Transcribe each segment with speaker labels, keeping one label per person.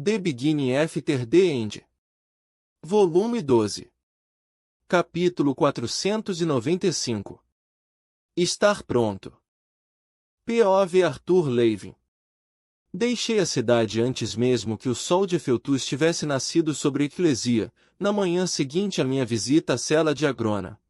Speaker 1: The Beginning After the End. Volume 12. Capítulo 495. Estar pronto. P.O.V. Arthur Levin. Deixei a cidade antes mesmo que o sol de Feltus tivesse nascido sobre a Eclesia, na manhã seguinte à minha visita à cela de Agrona.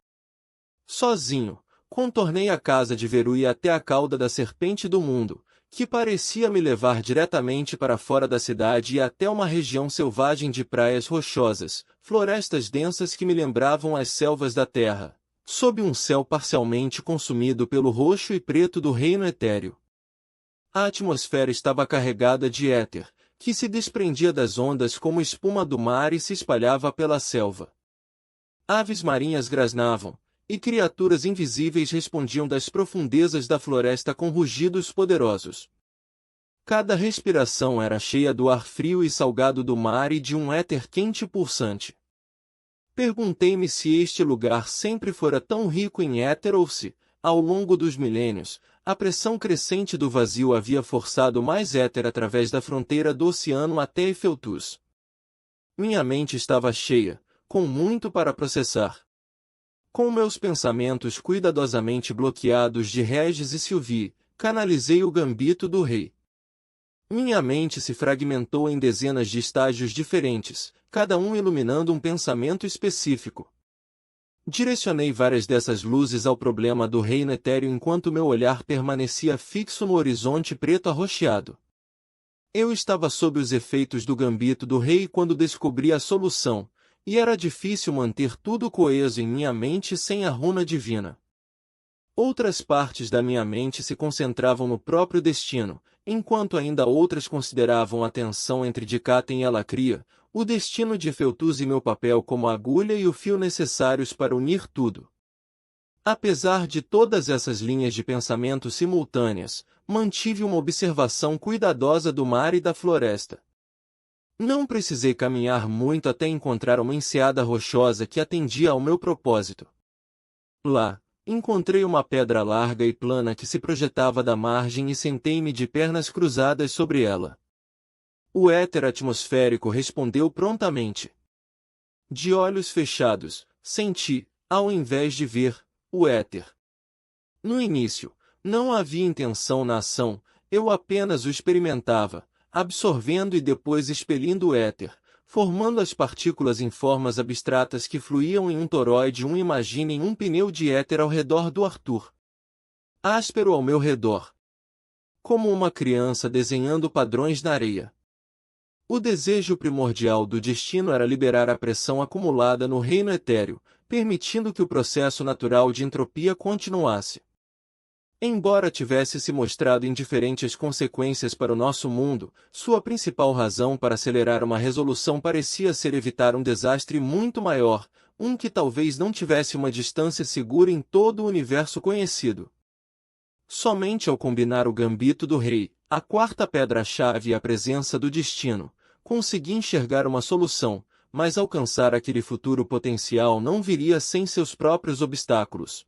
Speaker 1: Sozinho, contornei a casa de Verui até a cauda da serpente do mundo, que parecia me levar diretamente para fora da cidade e até uma região selvagem de praias rochosas, florestas densas que me lembravam as selvas da terra, sob um céu parcialmente consumido pelo roxo e preto do reino etéreo. A atmosfera estava carregada de éter, que se desprendia das ondas como espuma do mar e se espalhava pela selva. Aves marinhas grasnavam, e criaturas invisíveis respondiam das profundezas da floresta com rugidos poderosos. Cada respiração era cheia do ar frio e salgado do mar e de um éter quente e pulsante. Perguntei-me se este lugar sempre fora tão rico em éter ou se, ao longo dos milênios, a pressão crescente do vazio havia forçado mais éter através da fronteira do oceano até Efeltus. Minha mente estava cheia, com muito para processar. Com meus pensamentos cuidadosamente bloqueados de Regis e Sylvie, canalizei o gambito do rei. Minha mente se fragmentou em dezenas de estágios diferentes, cada um iluminando um pensamento específico. Direcionei várias dessas luzes ao problema do reino etéreo enquanto meu olhar permanecia fixo no horizonte preto arroxeado. Eu estava sob os efeitos do gambito do rei quando descobri a solução, e era difícil manter tudo coeso em minha mente sem a runa divina. Outras partes da minha mente se concentravam no próprio destino, enquanto ainda outras consideravam a tensão entre Dicatem e Alacria, o destino de Feltus e meu papel como a agulha e o fio necessários para unir tudo. Apesar de todas essas linhas de pensamento simultâneas, mantive uma observação cuidadosa do mar e da floresta. Não precisei caminhar muito até encontrar uma enseada rochosa que atendia ao meu propósito. Lá, encontrei uma pedra larga e plana que se projetava da margem e sentei-me de pernas cruzadas sobre ela. O éter atmosférico respondeu prontamente. De olhos fechados, senti, ao invés de ver, o éter. No início, não havia intenção na ação, eu apenas o experimentava, absorvendo e depois expelindo o éter, formando as partículas em formas abstratas que fluíam em um toroide. Imaginem um pneu de éter ao redor do Arthur. Áspero ao meu redor. Como uma criança desenhando padrões na areia. O desejo primordial do destino era liberar a pressão acumulada no reino etéreo, permitindo que o processo natural de entropia continuasse. Embora tivesse se mostrado indiferente às consequências para o nosso mundo, sua principal razão para acelerar uma resolução parecia ser evitar um desastre muito maior, um que talvez não tivesse uma distância segura em todo o universo conhecido. Somente ao combinar o gambito do rei, a quarta pedra-chave e a presença do destino, consegui enxergar uma solução, mas alcançar aquele futuro potencial não viria sem seus próprios obstáculos.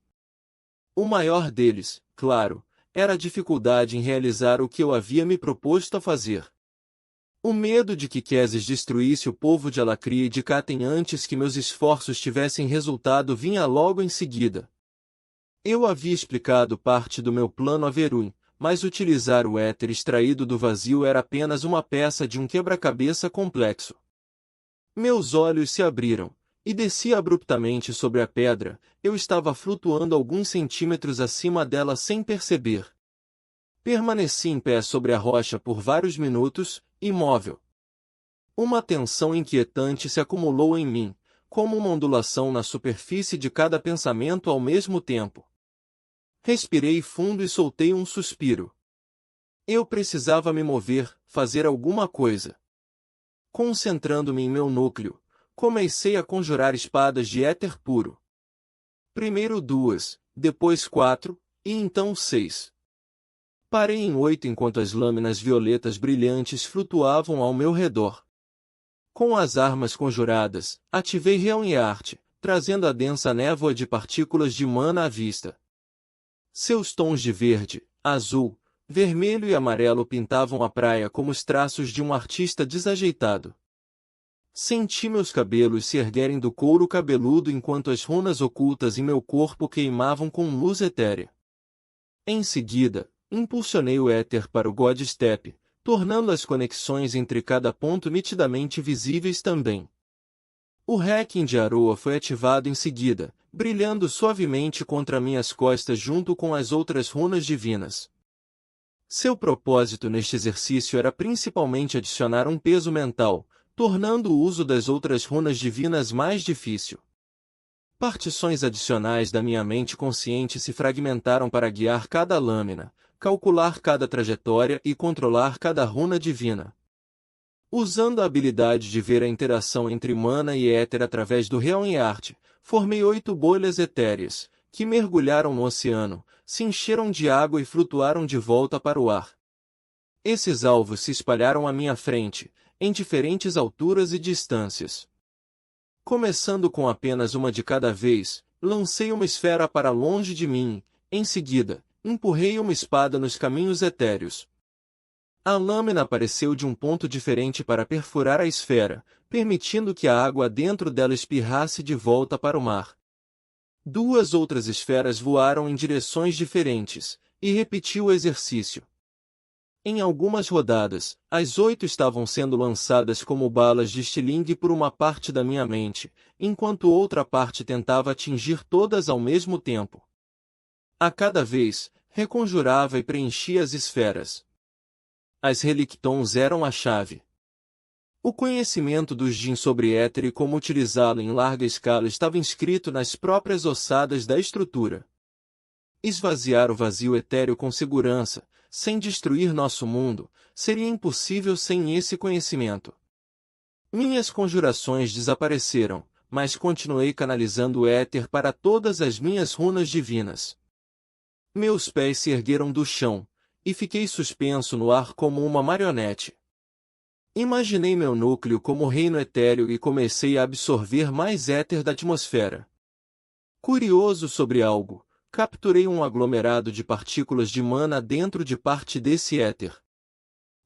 Speaker 1: O maior deles, claro, era a dificuldade em realizar o que eu havia me proposto a fazer. O medo de que Queses destruísse o povo de Alacria e Dicatem antes que meus esforços tivessem resultado vinha logo em seguida. Eu havia explicado parte do meu plano a Verui, mas utilizar o éter extraído do vazio era apenas uma peça de um quebra-cabeça complexo. Meus olhos se abriram, e desci abruptamente sobre a pedra. Eu estava flutuando alguns centímetros acima dela sem perceber. Permaneci em pé sobre a rocha por vários minutos, imóvel. Uma tensão inquietante se acumulou em mim, como uma ondulação na superfície de cada pensamento ao mesmo tempo. Respirei fundo e soltei um suspiro. Eu precisava me mover, fazer alguma coisa. Concentrando-me em meu núcleo, comecei a conjurar espadas de éter puro. Primeiro 2, depois 4, e então 6. Parei em 8 enquanto as lâminas violetas brilhantes flutuavam ao meu redor. Com as armas conjuradas, ativei Realm-Art, trazendo a densa névoa de partículas de mana à vista. Seus tons de verde, azul, vermelho e amarelo pintavam a praia como os traços de um artista desajeitado. Senti meus cabelos se erguerem do couro cabeludo enquanto as runas ocultas em meu corpo queimavam com luz etérea. Em seguida, impulsionei o éter para o God Step, tornando as conexões entre cada ponto nitidamente visíveis também. O hacking de Aroa foi ativado em seguida, brilhando suavemente contra minhas costas junto com as outras runas divinas. Seu propósito neste exercício era principalmente adicionar um peso mental, tornando o uso das outras runas divinas mais difícil. Partições adicionais da minha mente consciente se fragmentaram para guiar cada lâmina, calcular cada trajetória e controlar cada runa divina. Usando a habilidade de ver a interação entre mana e éter através do Realm Art, formei 8 bolhas etéreas, que mergulharam no oceano, se encheram de água e flutuaram de volta para o ar. Esses alvos se espalharam à minha frente, em diferentes alturas e distâncias. Começando com apenas uma de cada vez, lancei uma esfera para longe de mim, em seguida, empurrei uma espada nos caminhos etéreos. A lâmina apareceu de um ponto diferente para perfurar a esfera, permitindo que a água dentro dela espirrasse de volta para o mar. 2 outras esferas voaram em direções diferentes, e repeti o exercício. Em algumas rodadas, as 8 estavam sendo lançadas como balas de estilingue por uma parte da minha mente, enquanto outra parte tentava atingir todas ao mesmo tempo. A cada vez, reconjurava e preenchia as esferas. As Relictons eram a chave. O conhecimento dos Jin sobre éter e como utilizá-lo em larga escala estava inscrito nas próprias ossadas da estrutura. Esvaziar o vazio etéreo com segurança, sem destruir nosso mundo, seria impossível sem esse conhecimento. Minhas conjurações desapareceram, mas continuei canalizando o éter para todas as minhas runas divinas. Meus pés se ergueram do chão, e fiquei suspenso no ar como uma marionete. Imaginei meu núcleo como reino etéreo e comecei a absorver mais éter da atmosfera. Curioso sobre algo, capturei um aglomerado de partículas de mana dentro de parte desse éter.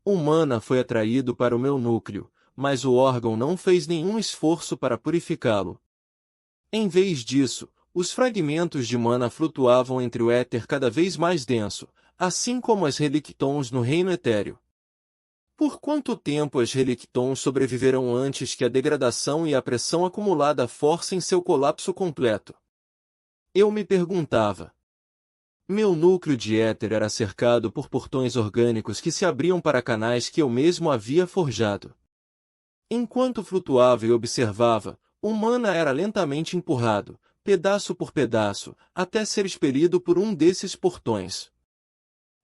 Speaker 1: O mana foi atraído para o meu núcleo, mas o órgão não fez nenhum esforço para purificá-lo. Em vez disso, os fragmentos de mana flutuavam entre o éter cada vez mais denso, assim como as Relictons no reino etéreo. Por quanto tempo as Relictons sobreviverão antes que a degradação e a pressão acumulada forcem seu colapso completo? Eu me perguntava. Meu núcleo de éter era cercado por portões orgânicos que se abriam para canais que eu mesmo havia forjado. Enquanto flutuava e observava, o mana era lentamente empurrado, pedaço por pedaço, até ser expelido por um desses portões.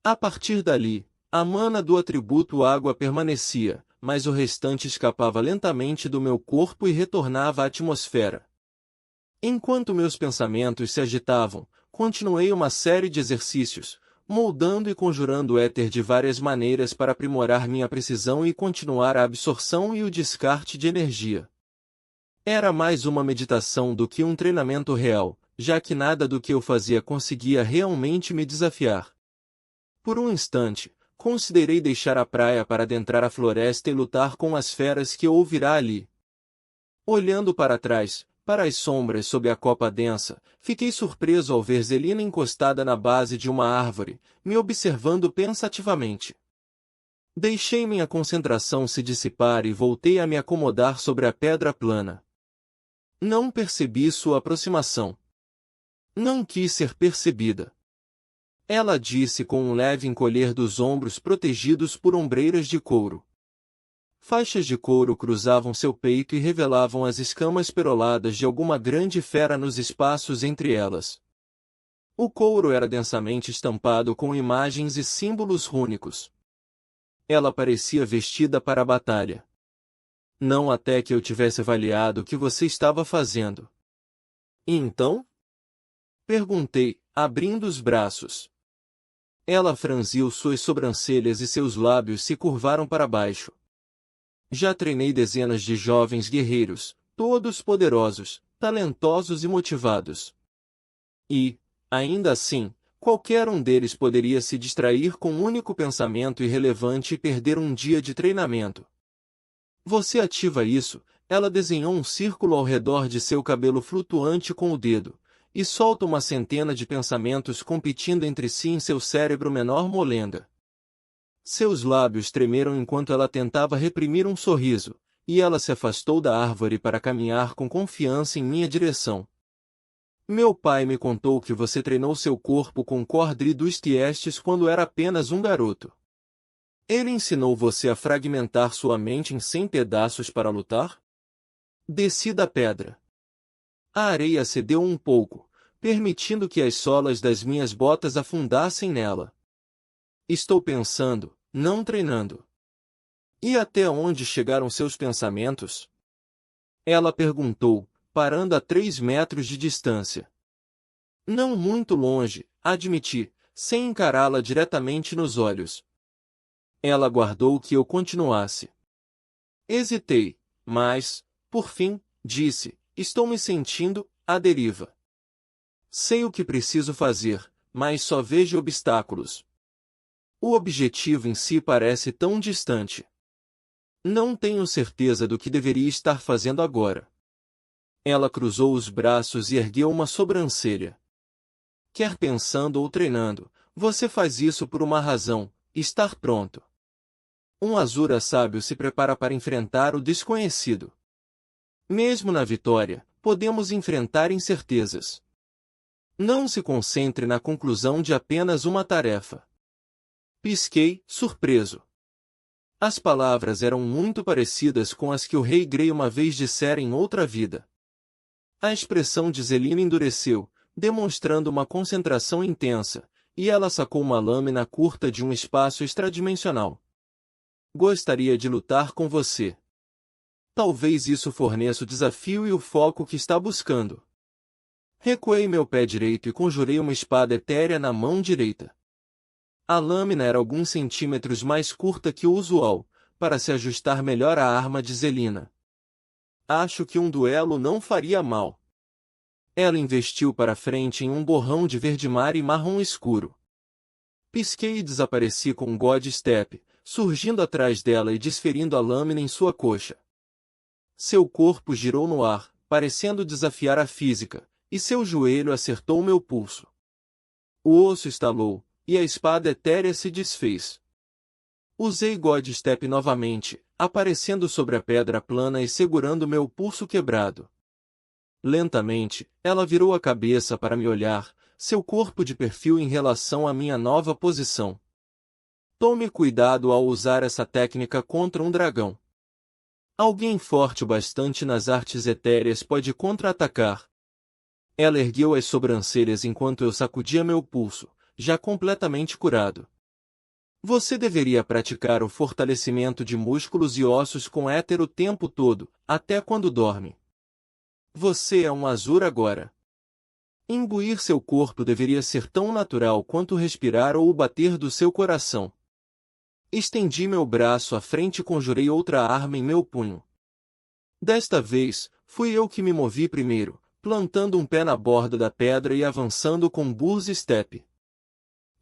Speaker 1: A partir dali, a mana do atributo água permanecia, mas o restante escapava lentamente do meu corpo e retornava à atmosfera. Enquanto meus pensamentos se agitavam, continuei uma série de exercícios, moldando e conjurando o éter de várias maneiras para aprimorar minha precisão e continuar a absorção e o descarte de energia. Era mais uma meditação do que um treinamento real, já que nada do que eu fazia conseguia realmente me desafiar. Por um instante, considerei deixar a praia para adentrar a floresta e lutar com as feras que ouvirá ali. Olhando para trás, para as sombras sob a copa densa, fiquei surpreso ao ver Zelina encostada na base de uma árvore, me observando pensativamente. Deixei minha concentração se dissipar e voltei a me acomodar sobre a pedra plana. Não percebi sua aproximação. Não quis ser percebida. Ela disse com um leve encolher dos ombros protegidos por ombreiras de couro. Faixas de couro cruzavam seu peito e revelavam as escamas peroladas de alguma grande fera nos espaços entre elas. O couro era densamente estampado com imagens e símbolos rúnicos. Ela parecia vestida para a batalha. Não até que eu tivesse avaliado o que você estava fazendo. E então? Perguntei, abrindo os braços. Ela franziu suas sobrancelhas e seus lábios se curvaram para baixo. Já treinei dezenas de jovens guerreiros, todos poderosos, talentosos e motivados. E, ainda assim, Qualquer um deles poderia se distrair com um único pensamento irrelevante e perder um dia de treinamento. Você ativa isso. Ela desenhou um círculo ao redor de seu cabelo flutuante com o dedo, e solta uma centena de pensamentos competindo entre si em seu cérebro menor molenga. Seus lábios tremeram enquanto ela tentava reprimir um sorriso, e ela se afastou da árvore para caminhar com confiança em minha direção. Meu pai me contou que você treinou seu corpo com cordre dos tiestes quando era apenas um garoto. Ele ensinou você a fragmentar sua mente em 100 pedaços para lutar? Desci da pedra. A areia cedeu um pouco, permitindo que as solas das minhas botas afundassem nela. Estou pensando, não treinando. E até onde chegaram seus pensamentos? Ela perguntou, parando a 3 metros de distância. Não muito longe, admiti, sem encará-la diretamente nos olhos. Ela aguardou que eu continuasse. Hesitei, mas, por fim, disse, estou me sentindo à deriva. Sei o que preciso fazer, mas só vejo obstáculos. O objetivo em si parece tão distante. Não tenho certeza do que deveria estar fazendo agora. Ela cruzou os braços e ergueu uma sobrancelha. Quer pensando ou treinando, você faz isso por uma razão: estar pronto. Um Asura sábio se prepara para enfrentar o desconhecido. Mesmo na vitória, podemos enfrentar incertezas. Não se concentre na conclusão de apenas uma tarefa. Pisquei, surpreso. As palavras eram muito parecidas com as que o rei Grey uma vez dissera em outra vida. A expressão de Zelina endureceu, demonstrando uma concentração intensa, e ela sacou uma lâmina curta de um espaço extradimensional. Gostaria de lutar com você. Talvez isso forneça o desafio e o foco que está buscando. Recuei meu pé direito e conjurei uma espada etérea na mão direita. A lâmina era alguns centímetros mais curta que o usual, para se ajustar melhor à arma de Zelina. Acho que um duelo não faria mal. Ela investiu para frente em um borrão de verde-mar e marrom escuro. Pisquei e desapareci com um God Step, surgindo atrás dela e desferindo a lâmina em sua coxa. Seu corpo girou no ar, parecendo desafiar a física, e seu joelho acertou meu pulso. O osso estalou, e a espada etérea se desfez. Usei God Step novamente, aparecendo sobre a pedra plana e segurando meu pulso quebrado. Lentamente, ela virou a cabeça para me olhar, seu corpo de perfil em relação à minha nova posição. Tome cuidado ao usar essa técnica contra um dragão. Alguém forte o bastante nas artes etéreas pode contra-atacar. Ela ergueu as sobrancelhas enquanto eu sacudia meu pulso, já completamente curado. Você deveria praticar o fortalecimento de músculos e ossos com éter o tempo todo, até quando dorme. Você é um Asura agora. Imbuir seu corpo deveria ser tão natural quanto respirar ou o bater do seu coração. Estendi meu braço à frente e conjurei outra arma em meu punho. Desta vez, fui eu que me movi primeiro, plantando um pé na borda da pedra e avançando com Burst Step.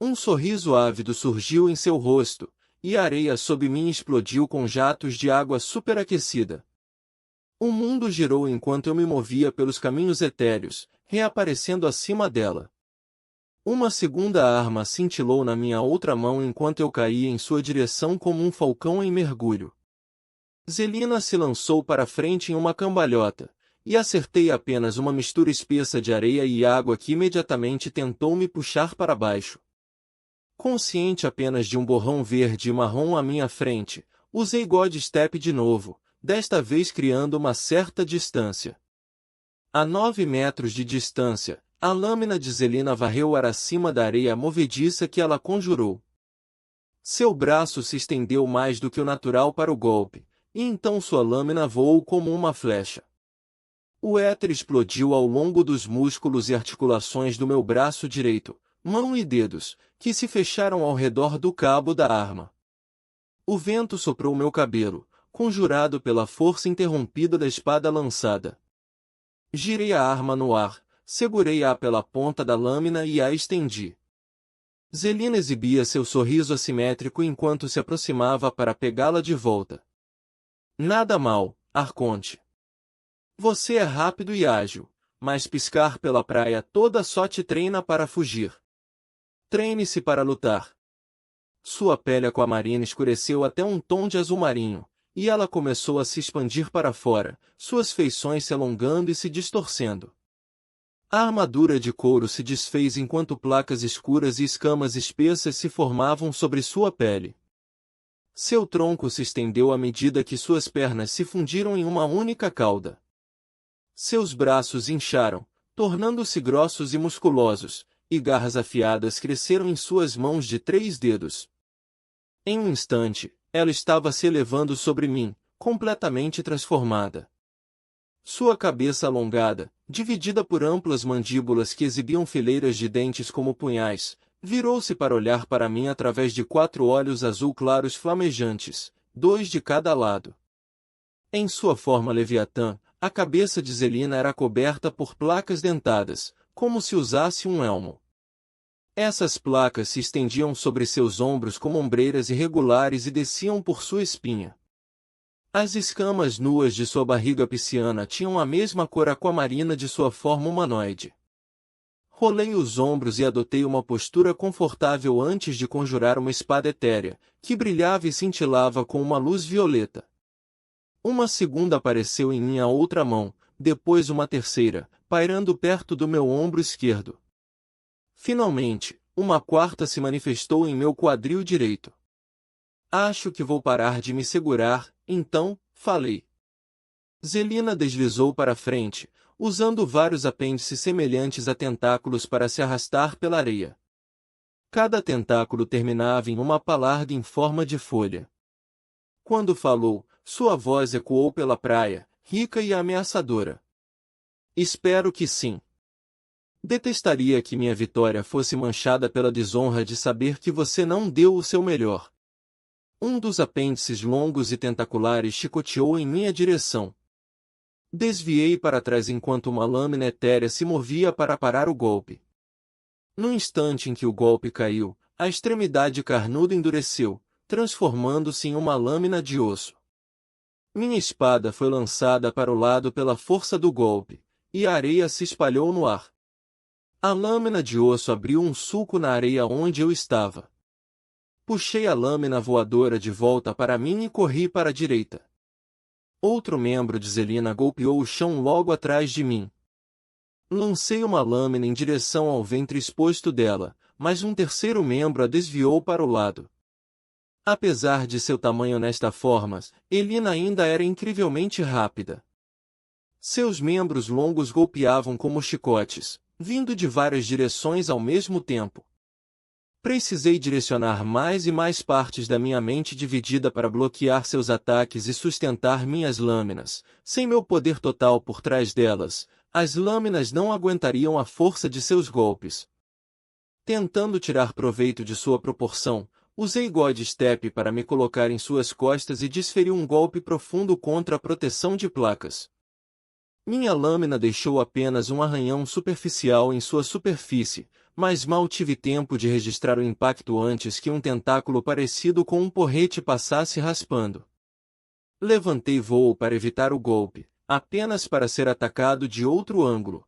Speaker 1: Um sorriso ávido surgiu em seu rosto, e a areia sob mim explodiu com jatos de água superaquecida. O mundo girou enquanto eu me movia pelos caminhos etéreos, reaparecendo acima dela. Uma segunda arma cintilou na minha outra mão enquanto eu caía em sua direção como um falcão em mergulho. Zelina se lançou para frente em uma cambalhota, e acertei apenas uma mistura espessa de areia e água que imediatamente tentou me puxar para baixo. Consciente apenas de um borrão verde e marrom à minha frente, usei God Step de novo, desta vez criando uma certa distância. A 9 metros de distância, a lâmina de Zelina varreu o ar acima da areia movediça que ela conjurou. Seu braço se estendeu mais do que o natural para o golpe, e então sua lâmina voou como uma flecha. O éter explodiu ao longo dos músculos e articulações do meu braço direito, mão e dedos, que se fecharam ao redor do cabo da arma. O vento soprou meu cabelo, conjurado pela força interrompida da espada lançada. Girei a arma no ar, segurei-a pela ponta da lâmina e a estendi. Zelina exibia seu sorriso assimétrico enquanto se aproximava para pegá-la de volta. Nada mal, Arconte. Você é rápido e ágil, mas piscar pela praia toda só te treina para fugir. Treine-se para lutar. Sua pele aquamarina escureceu até um tom de azul marinho, e ela começou a se expandir para fora, suas feições se alongando e se distorcendo. A armadura de couro se desfez enquanto placas escuras e escamas espessas se formavam sobre sua pele. Seu tronco se estendeu à medida que suas pernas se fundiram em uma única cauda. Seus braços incharam, tornando-se grossos e musculosos, e garras afiadas cresceram em suas mãos de 3 dedos. Em um instante, ela estava se elevando sobre mim, completamente transformada. Sua cabeça alongada, dividida por amplas mandíbulas que exibiam fileiras de dentes como punhais, virou-se para olhar para mim através de 4 olhos azul claros flamejantes, 2 de cada lado. Em sua forma leviatã, a cabeça de Zelina era coberta por placas dentadas, como se usasse um elmo. Essas placas se estendiam sobre seus ombros como ombreiras irregulares e desciam por sua espinha. As escamas nuas de sua barriga pisciana tinham a mesma cor aquamarina de sua forma humanoide. Rolei os ombros e adotei uma postura confortável antes de conjurar uma espada etérea, que brilhava e cintilava com uma luz violeta. Uma segunda apareceu em minha outra mão, depois uma terceira, pairando perto do meu ombro esquerdo. Finalmente, uma quarta se manifestou em meu quadril direito. Acho que vou parar de me segurar, então, falei. Zelina deslizou para frente, usando vários apêndices semelhantes a tentáculos para se arrastar pela areia. Cada tentáculo terminava em uma pá larga em forma de folha. Quando falou, sua voz ecoou pela praia, rica e ameaçadora. Espero que sim. Detestaria que minha vitória fosse manchada pela desonra de saber que você não deu o seu melhor. Um dos apêndices longos e tentaculares chicoteou em minha direção. Desviei para trás enquanto uma lâmina etérea se movia para parar o golpe. No instante em que o golpe caiu, a extremidade carnuda endureceu, transformando-se em uma lâmina de osso. Minha espada foi lançada para o lado pela força do golpe, e a areia se espalhou no ar. A lâmina de osso abriu um sulco na areia onde eu estava. Puxei a lâmina voadora de volta para mim e corri para a direita. Outro membro de Zelina golpeou o chão logo atrás de mim. Lancei uma lâmina em direção ao ventre exposto dela, mas um terceiro membro a desviou para o lado. Apesar de seu tamanho nesta forma, Elina ainda era incrivelmente rápida. Seus membros longos golpeavam como chicotes, vindo de várias direções ao mesmo tempo. Precisei direcionar mais e mais partes da minha mente dividida para bloquear seus ataques e sustentar minhas lâminas. Sem meu poder total por trás delas, as lâminas não aguentariam a força de seus golpes. Tentando tirar proveito de sua proporção, usei God Step para me colocar em suas costas e desferi um golpe profundo contra a proteção de placas. Minha lâmina deixou apenas um arranhão superficial em sua superfície, mas mal tive tempo de registrar o impacto antes que um tentáculo parecido com um porrete passasse raspando. Levantei voo para evitar o golpe, apenas para ser atacado de outro ângulo.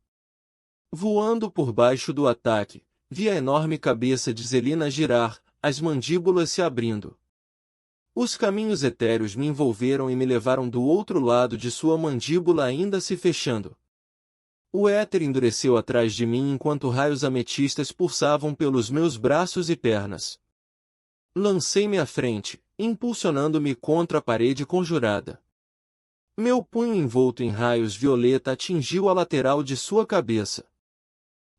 Speaker 1: Voando por baixo do ataque, vi a enorme cabeça de Zelina girar, as mandíbulas se abrindo. Os caminhos etéreos me envolveram e me levaram do outro lado de sua mandíbula ainda se fechando. O éter endureceu atrás de mim enquanto raios ametistas pulsavam pelos meus braços e pernas. Lancei-me à frente, impulsionando-me contra a parede conjurada. Meu punho envolto em raios violeta atingiu a lateral de sua cabeça.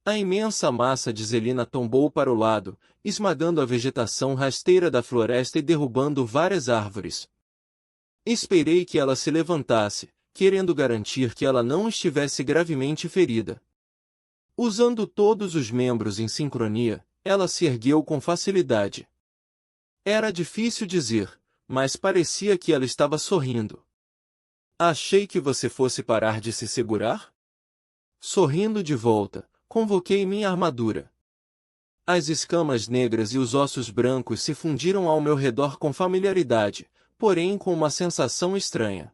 Speaker 1: A imensa massa de Zelina tombou para o lado, esmagando a vegetação rasteira da floresta e derrubando várias árvores. Esperei que ela se levantasse, querendo garantir que ela não estivesse gravemente ferida. Usando todos os membros em sincronia, ela se ergueu com facilidade. Era difícil dizer, mas parecia que ela estava sorrindo. Achei que você fosse parar de se segurar? Sorrindo de volta, convoquei minha armadura. As escamas negras e os ossos brancos se fundiram ao meu redor com familiaridade, porém com uma sensação estranha.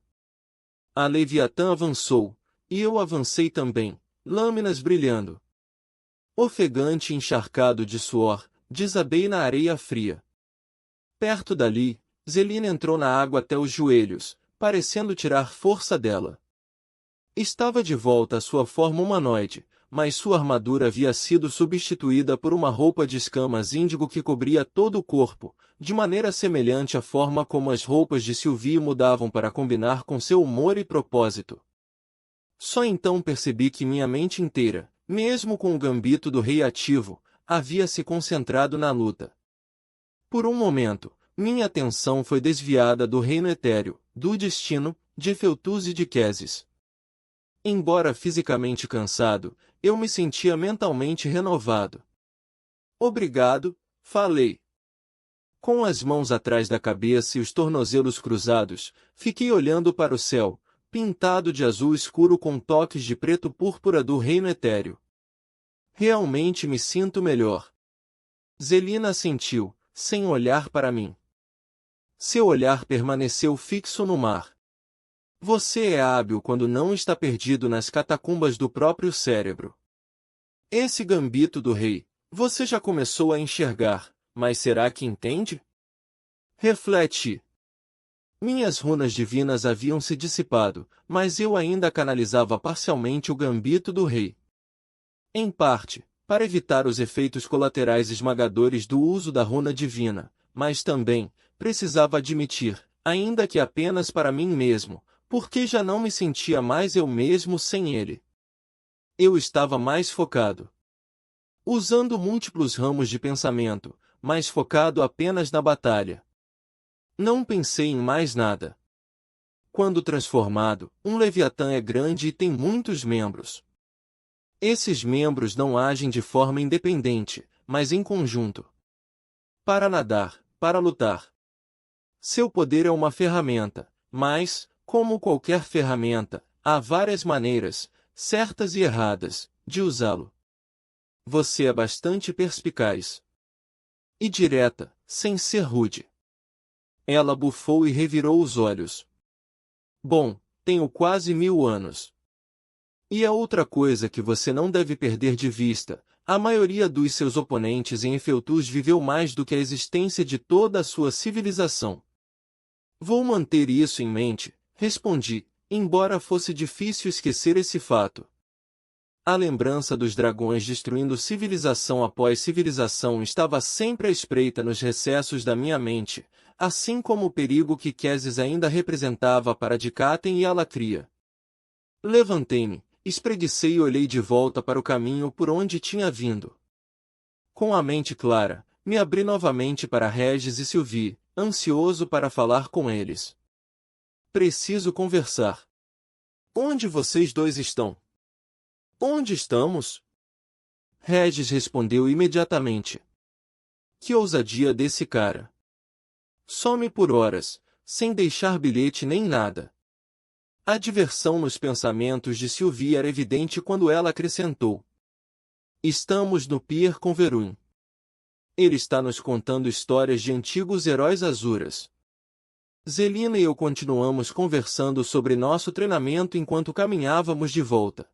Speaker 1: A Leviatã avançou, e eu avancei também, lâminas brilhando. Ofegante e encharcado de suor, desabei na areia fria. Perto dali, Zelina entrou na água até os joelhos, parecendo tirar força dela. Estava de volta à sua forma humanoide, mas sua armadura havia sido substituída por uma roupa de escamas índigo que cobria todo o corpo, de maneira semelhante à forma como as roupas de Sylvie mudavam para combinar com seu humor e propósito. Só então percebi que minha mente inteira, mesmo com o gambito do rei ativo, havia se concentrado na luta. Por um momento, minha atenção foi desviada do reino etéreo, do destino, de Feltuz e de Queses. Embora fisicamente cansado, eu me sentia mentalmente renovado. Obrigado, falei. Com as mãos atrás da cabeça e os tornozelos cruzados, fiquei olhando para o céu, pintado de azul escuro com toques de preto púrpura do reino etéreo. Realmente me sinto melhor. Zelina assentiu, sem olhar para mim. Seu olhar permaneceu fixo no mar. Você é hábil quando não está perdido nas catacumbas do próprio cérebro. Esse gambito do rei, você já começou a enxergar, mas será que entende? Reflete. Minhas runas divinas haviam se dissipado, mas eu ainda canalizava parcialmente o gambito do rei. Em parte, para evitar os efeitos colaterais esmagadores do uso da runa divina, mas também, precisava admitir, ainda que apenas para mim mesmo, porque já não me sentia mais eu mesmo sem ele. Eu estava mais focado. Usando múltiplos ramos de pensamento, mas focado apenas na batalha. Não pensei em mais nada. Quando transformado, um Leviatã é grande e tem muitos membros. Esses membros não agem de forma independente, mas em conjunto. Para nadar, para lutar. Seu poder é uma ferramenta, mas, como qualquer ferramenta, há várias maneiras, certas e erradas, de usá-lo. Você é bastante perspicaz. E direta, sem ser rude. Ela bufou e revirou os olhos. Bom, tenho quase 1000 anos. E é outra coisa que você não deve perder de vista, a maioria dos seus oponentes em Efeltuz viveu mais do que a existência de toda a sua civilização. Vou manter isso em mente, respondi, embora fosse difícil esquecer esse fato. A lembrança dos dragões destruindo civilização após civilização estava sempre à espreita nos recessos da minha mente, assim como o perigo que Queses ainda representava para Dicatem e Alacria. Levantei-me, espreguicei e olhei de volta para o caminho por onde tinha vindo. Com a mente clara, me abri novamente para Regis e Sylvie, ansioso para falar com eles. Preciso conversar. Onde vocês dois estão? Onde estamos? Regis respondeu imediatamente. Que ousadia desse cara. Some por horas, sem deixar bilhete nem nada. A diversão nos pensamentos de Sylvie era evidente quando ela acrescentou. Estamos no Pier com Veruin. Ele está nos contando histórias de antigos heróis azuras. Zelina e eu continuamos conversando sobre nosso treinamento enquanto caminhávamos de volta.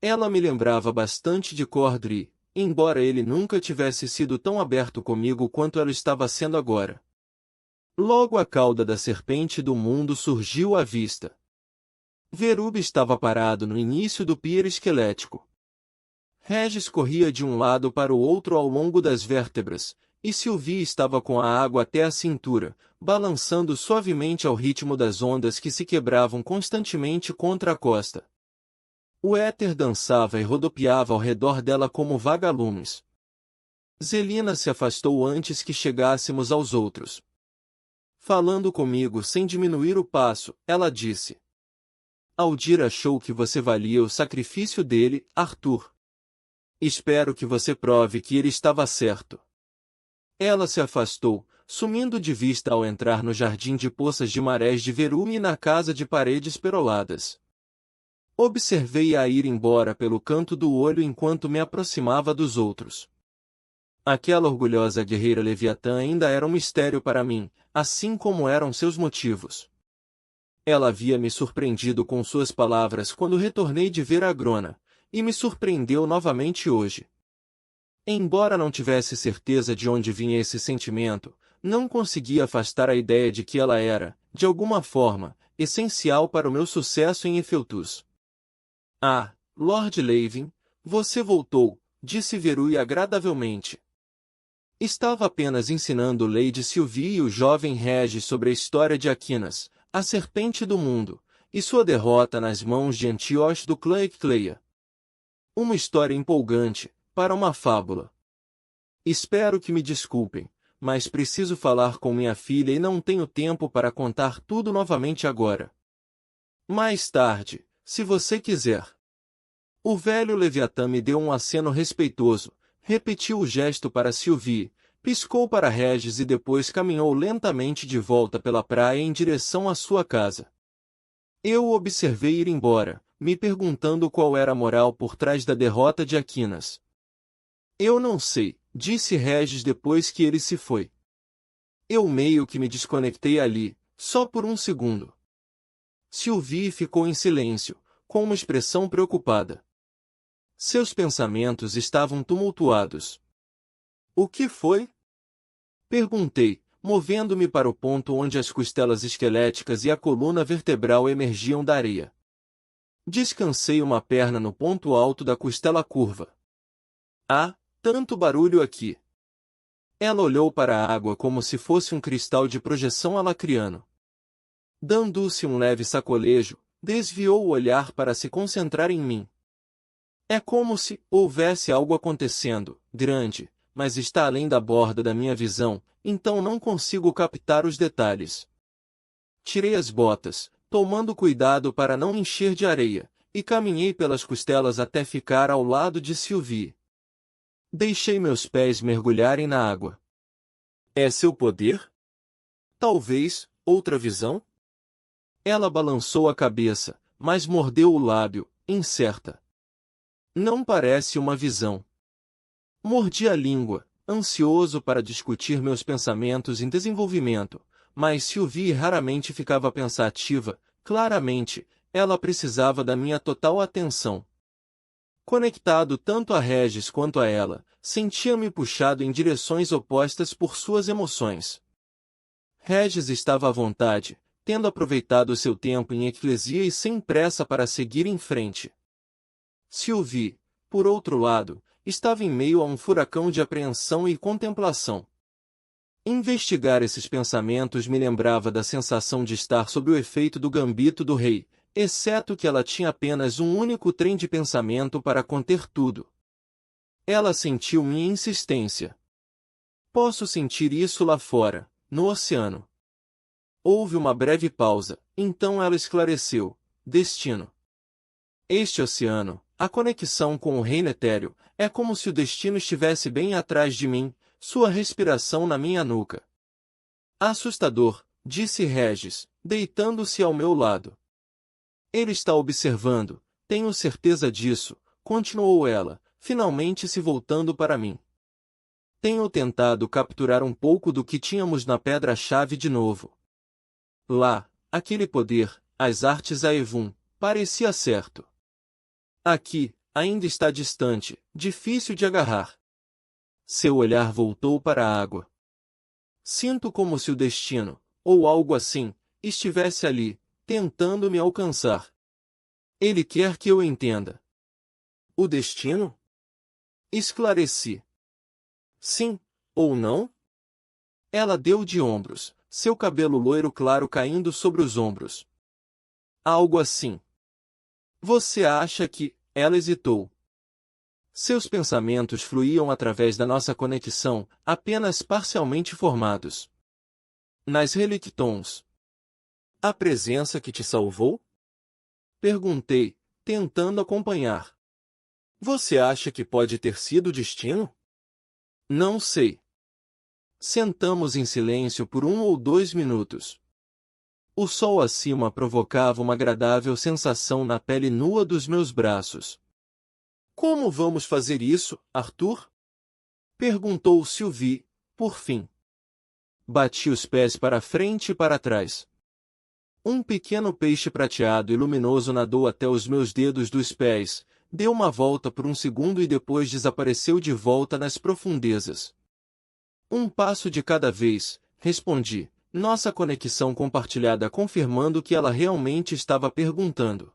Speaker 1: Ela me lembrava bastante de Cordry, embora ele nunca tivesse sido tão aberto comigo quanto ela estava sendo agora. Logo a cauda da serpente do mundo surgiu à vista. Verub estava parado no início do pier esquelético. Regis corria de um lado para o outro ao longo das vértebras, e Sylvie estava com a água até a cintura, balançando suavemente ao ritmo das ondas que se quebravam constantemente contra a costa. O éter dançava e rodopiava ao redor dela como vagalumes. Zelina se afastou antes que chegássemos aos outros. Falando comigo sem diminuir o passo, ela disse. Aldir achou que você valia o sacrifício dele, Arthur. Espero que você prove que ele estava certo. Ela se afastou, sumindo de vista ao entrar no jardim de poças de marés de Verume e na casa de paredes peroladas. Observei-a ir embora pelo canto do olho enquanto me aproximava dos outros. Aquela orgulhosa guerreira Leviatã ainda era um mistério para mim, assim como eram seus motivos. Ela havia me surpreendido com suas palavras quando retornei de ver a Grona, e me surpreendeu novamente hoje. Embora não tivesse certeza de onde vinha esse sentimento, não conseguia afastar a ideia de que ela era, de alguma forma, essencial para o meu sucesso em Efeltus. Ah, Lord Levin, você voltou, disse Verui agradavelmente. Estava apenas ensinando Lady Sylvie e o jovem Regis sobre a história de Aquinas, a serpente do mundo, e sua derrota nas mãos de Antiochos do clã Ecleia. Uma história empolgante, para uma fábula. Espero que me desculpem, mas preciso falar com minha filha e não tenho tempo para contar tudo novamente agora. Mais tarde, se você quiser. O velho Leviatã me deu um aceno respeitoso, repetiu o gesto para Sylvie, piscou para Regis e depois caminhou lentamente de volta pela praia em direção à sua casa. Eu o observei ir embora, me perguntando qual era a moral por trás da derrota de Aquinas. Eu não sei, disse Regis depois que ele se foi. Eu meio que me desconectei ali, só por um segundo. Sylvie ficou em silêncio, com uma expressão preocupada. Seus pensamentos estavam tumultuados. O que foi? Perguntei, movendo-me para o ponto onde as costelas esqueléticas e a coluna vertebral emergiam da areia. Descansei uma perna no ponto alto da costela curva. Ah, tanto barulho aqui! Ela olhou para a água como se fosse um cristal de projeção alacriano. Dando-se um leve sacolejo, desviou o olhar para se concentrar em mim. É como se houvesse algo acontecendo, grande, mas está além da borda da minha visão, então não consigo captar os detalhes. Tirei as botas, tomando cuidado para não encher de areia, e caminhei pelas costelas até ficar ao lado de Sylvie. Deixei meus pés mergulharem na água. É seu poder? Talvez, outra visão? Ela balançou a cabeça, mas mordeu o lábio, incerta. Não parece uma visão. Mordi a língua, ansioso para discutir meus pensamentos em desenvolvimento, mas Sylvie raramente ficava pensativa, claramente, ela precisava da minha total atenção. Conectado tanto a Regis quanto a ela, sentia-me puxado em direções opostas por suas emoções. Regis estava à vontade, tendo aproveitado seu tempo em eclesia e sem pressa para seguir em frente. Sylvie, por outro lado, estava em meio a um furacão de apreensão e contemplação. Investigar esses pensamentos me lembrava da sensação de estar sob o efeito do gambito do rei, exceto que ela tinha apenas um único trem de pensamento para conter tudo. Ela sentiu minha insistência. Posso sentir isso lá fora, no oceano. Houve uma breve pausa, então ela esclareceu: destino. Este oceano, a conexão com o reino etéreo, é como se o destino estivesse bem atrás de mim, sua respiração na minha nuca. Assustador, disse Regis, deitando-se ao meu lado. Ele está observando, tenho certeza disso, continuou ela, finalmente se voltando para mim. Tenho tentado capturar um pouco do que tínhamos na pedra-chave de novo. Lá, aquele poder, as artes Aevum, parecia certo. Aqui, ainda está distante, difícil de agarrar. Seu olhar voltou para a água. Sinto como se o destino, ou algo assim, estivesse ali, tentando me alcançar. Ele quer que eu entenda. O destino? Esclareci. Sim, ou não? Ela deu de ombros, seu cabelo loiro claro caindo sobre os ombros. Algo assim. Você acha que... Ela hesitou. Seus pensamentos fluíam através da nossa conexão, apenas parcialmente formados. Nas relictons. A presença que te salvou? Perguntei, tentando acompanhar. Você acha que pode ter sido o destino? Não sei. Sentamos em silêncio por 1 ou 2 minutos. O sol acima provocava uma agradável sensação na pele nua dos meus braços. Como vamos fazer isso, Arthur? Perguntou Sylvie, por fim. Bati os pés para frente e para trás. Um pequeno peixe prateado e luminoso nadou até os meus dedos dos pés, deu uma volta por um segundo e depois desapareceu de volta nas profundezas. Um passo de cada vez, respondi, nossa conexão compartilhada confirmando que ela realmente estava perguntando.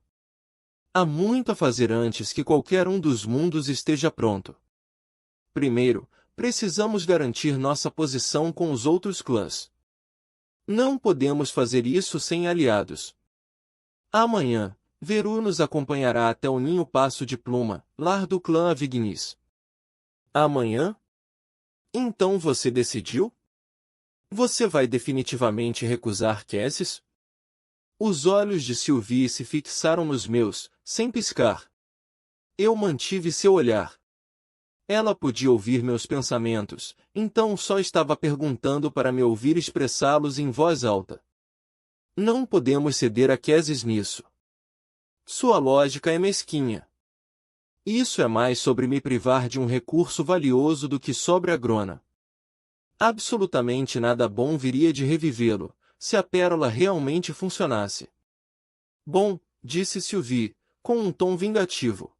Speaker 1: Há muito a fazer antes que qualquer um dos mundos esteja pronto. Primeiro, precisamos garantir nossa posição com os outros clãs. Não podemos fazer isso sem aliados. Amanhã, Veru nos acompanhará até o Ninho Passo de Pluma, lar do clã Avignis. Amanhã? Então você decidiu? Você vai definitivamente recusar Kessis? Os olhos de Sylvie se fixaram nos meus, sem piscar. Eu mantive seu olhar. Ela podia ouvir meus pensamentos, então só estava perguntando para me ouvir expressá-los em voz alta. Não podemos ceder a Kessis nisso. Sua lógica é mesquinha. Isso é mais sobre me privar de um recurso valioso do que sobre a Grona. Absolutamente nada bom viria de revivê-lo, se a pérola realmente funcionasse. Bom, disse Sylvie, com um tom vingativo.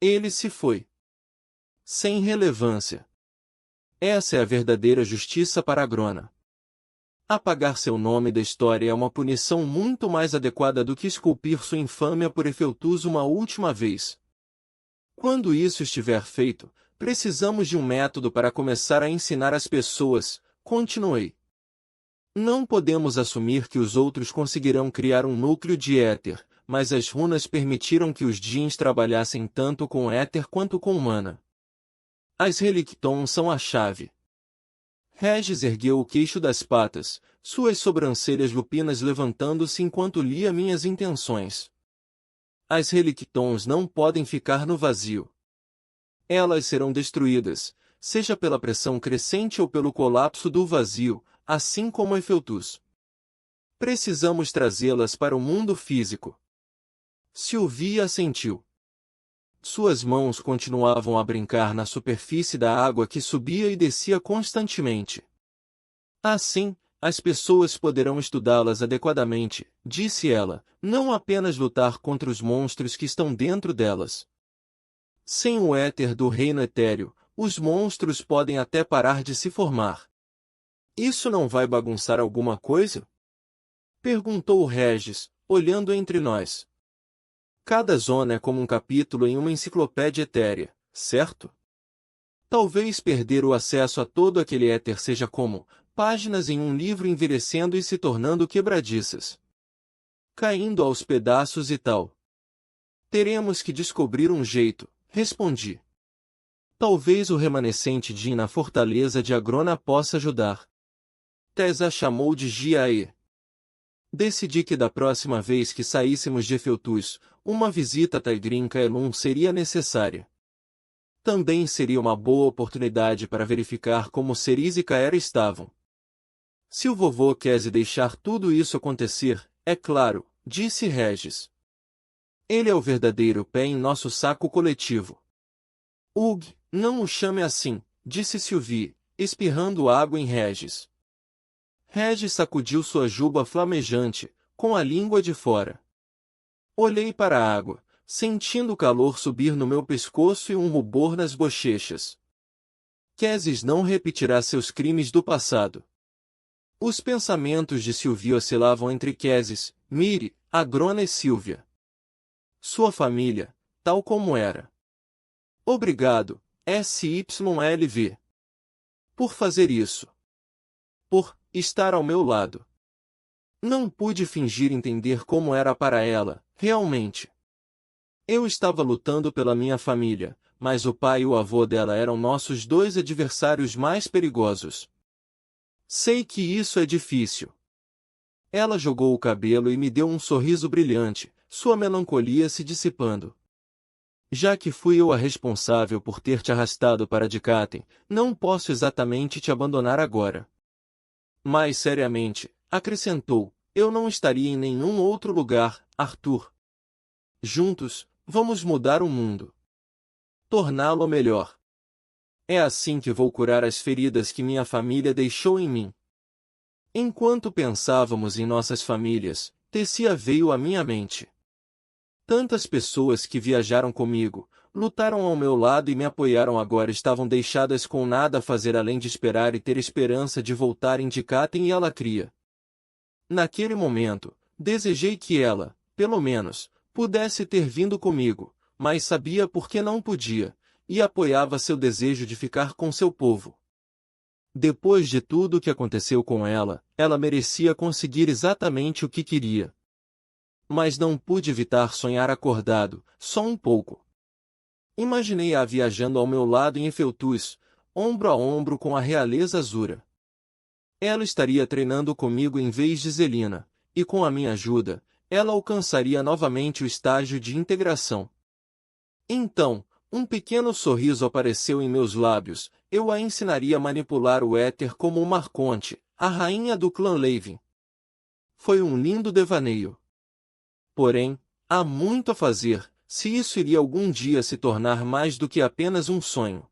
Speaker 1: Ele se foi. Sem relevância. Essa é a verdadeira justiça para a Grona. Apagar seu nome da história é uma punição muito mais adequada do que esculpir sua infâmia por Efeltus uma última vez. Quando isso estiver feito, precisamos de um método para começar a ensinar as pessoas, continuei. Não podemos assumir que os outros conseguirão criar um núcleo de éter, mas as runas permitiram que os Djinns trabalhassem tanto com éter quanto com mana. As Relictons são a chave. Regis ergueu o queixo das patas, suas sobrancelhas lupinas levantando-se enquanto lia minhas intenções. As Relictons não podem ficar no vazio. Elas serão destruídas, seja pela pressão crescente ou pelo colapso do vazio, assim como Efeltus. Precisamos trazê-las para o mundo físico. Sylvie assentiu. Suas mãos continuavam a brincar na superfície da água que subia e descia constantemente. Assim, as pessoas poderão estudá-las adequadamente, disse ela, não apenas lutar contra os monstros que estão dentro delas. Sem o éter do reino etéreo, os monstros podem até parar de se formar. Isso não vai bagunçar alguma coisa? Perguntou Regis, olhando entre nós. Cada zona é como um capítulo em uma enciclopédia etérea, certo? Talvez perder o acesso a todo aquele éter seja como páginas em um livro envelhecendo e se tornando quebradiças. Caindo aos pedaços e tal. Teremos que descobrir um jeito, respondi. Talvez o remanescente Djinn na fortaleza de Agrona possa ajudar. Tessa chamou de Jiae. Decidi que da próxima vez que saíssemos de Efeltus, uma visita a Tigrin Kaelum seria necessária. Também seria uma boa oportunidade para verificar como Cerise e Kaera estavam. Se o vovô quisesse deixar tudo isso acontecer, é claro, disse Regis. Ele é o verdadeiro pé em nosso saco coletivo. Ugh, não o chame assim, disse Sylvie, espirrando água em Regis. Regis sacudiu sua juba flamejante, com a língua de fora. Olhei para a água, sentindo o calor subir no meu pescoço e um rubor nas bochechas. Kessis não repetirá seus crimes do passado. Os pensamentos de Sylvie oscilavam entre Kessis, Miri, Agrona e Sylvia. Sua família, tal como era. Obrigado, SYLV. Por fazer isso. Por estar ao meu lado. Não pude fingir entender como era para ela, realmente. Eu estava lutando pela minha família, mas o pai e o avô dela eram nossos dois adversários mais perigosos. Sei que isso é difícil. Ela jogou o cabelo e me deu um sorriso brilhante, sua melancolia se dissipando. Já que fui eu a responsável por ter te arrastado para Dikaten, não posso exatamente te abandonar agora. Mais seriamente, acrescentou, eu não estaria em nenhum outro lugar, Arthur. Juntos, vamos mudar o mundo. Torná-lo melhor. É assim que vou curar as feridas que minha família deixou em mim. Enquanto pensávamos em nossas famílias, Tessia veio à minha mente. Tantas pessoas que viajaram comigo, lutaram ao meu lado e me apoiaram agora estavam deixadas com nada a fazer além de esperar e ter esperança de voltar em Dikaten e Alakria. Naquele momento, desejei que ela, pelo menos, pudesse ter vindo comigo, mas sabia por que não podia, e apoiava seu desejo de ficar com seu povo. Depois de tudo o que aconteceu com ela, ela merecia conseguir exatamente o que queria. Mas não pude evitar sonhar acordado, só um pouco. Imaginei-a viajando ao meu lado em Efeltus, ombro a ombro com a realeza Azura. Ela estaria treinando comigo em vez de Zelina, e com a minha ajuda, ela alcançaria novamente o estágio de integração. Então, um pequeno sorriso apareceu em meus lábios, eu a ensinaria a manipular o éter como o Marconte, a rainha do clã Levin. Foi um lindo devaneio. Porém, há muito a fazer, se isso iria algum dia se tornar mais do que apenas um sonho.